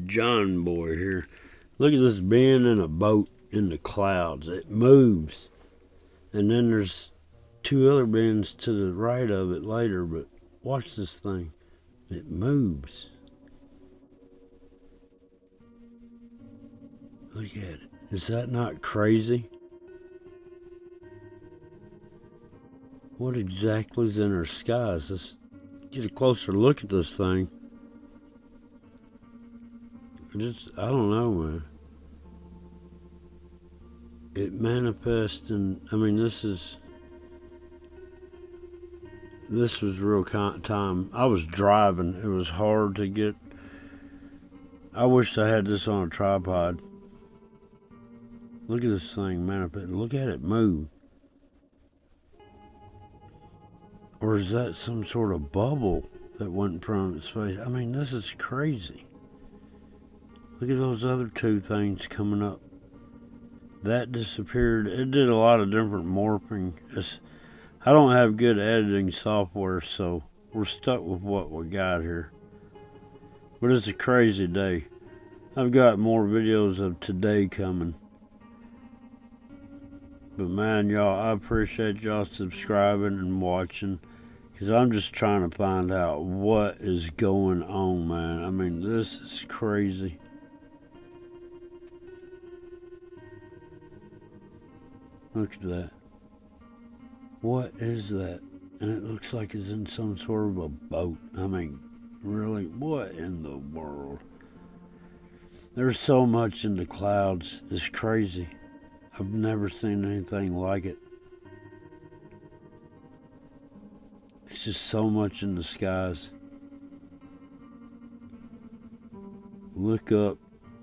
John Boy here. Look at this being in a boat in the clouds. It moves. And then there's two other bends to the right of it later, but watch this thing. It moves. Look at it. Is that not crazy? What exactly is in our skies? Let's get a closer look at this thing. I don't know, man. It manifests and this was real time. I was driving. It was hard to get. I wish I had this on a tripod. Look at this thing manifest. Look at it move. Or is that some sort of bubble that went in front of its face? This is crazy. Look at those other two things coming up. That disappeared. It did a lot of different morphing. I don't have good editing software, so we're stuck with what we got here. But it's a crazy day. I've got more videos of today coming. But man, y'all, I appreciate y'all subscribing and watching. Because I'm just trying to find out what is going on, man. This is crazy. Look at that. What is that? And it looks like it's in some sort of a boat. Really? What in the world? There's so much in the clouds. It's crazy. I've never seen anything like it. It's just so much in the skies. Look up,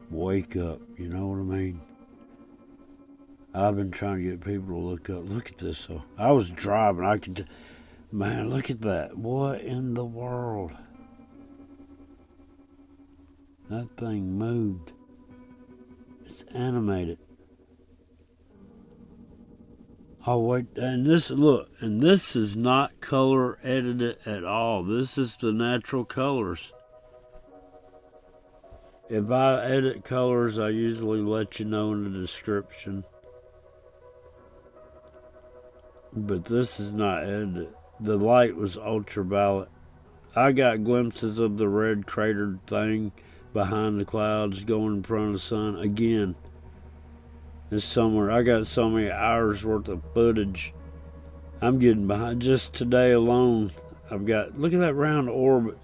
wake up. You know what I mean? I've been trying to get people to look up. Look at this, though. I was driving. Man, look at that. What in the world? That thing moved. It's animated. Oh, wait. And this is not color edited at all. This is the natural colors. If I edit colors, I usually let you know in the description. But this is not edited. The light was ultraviolet. I got glimpses of the red cratered thing behind the clouds going in front of the sun. Again, it's somewhere. I got so many hours worth of footage. I'm getting behind. Just today alone, look at that round orbit.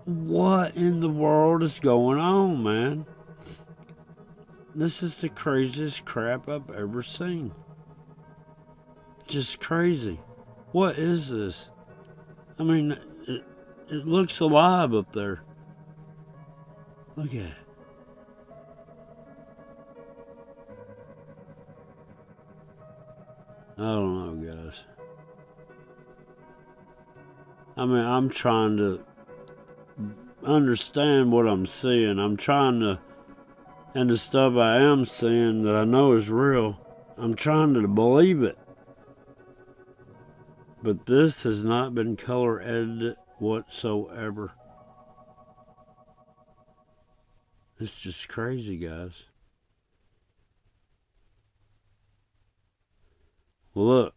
What in the world is going on, man? This is the craziest crap I've ever seen. Just crazy. What is this? It looks alive up there. Look at it. I don't know, guys. I'm trying to understand what I'm seeing. And the stuff I am seeing that I know is real, I'm trying to believe it. But this has not been color edited whatsoever. It's just crazy, guys. Well, look.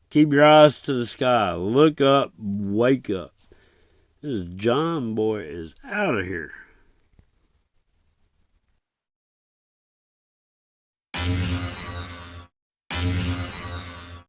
Keep your eyes to the sky. Look up. Wake up. This John Boy is out of here.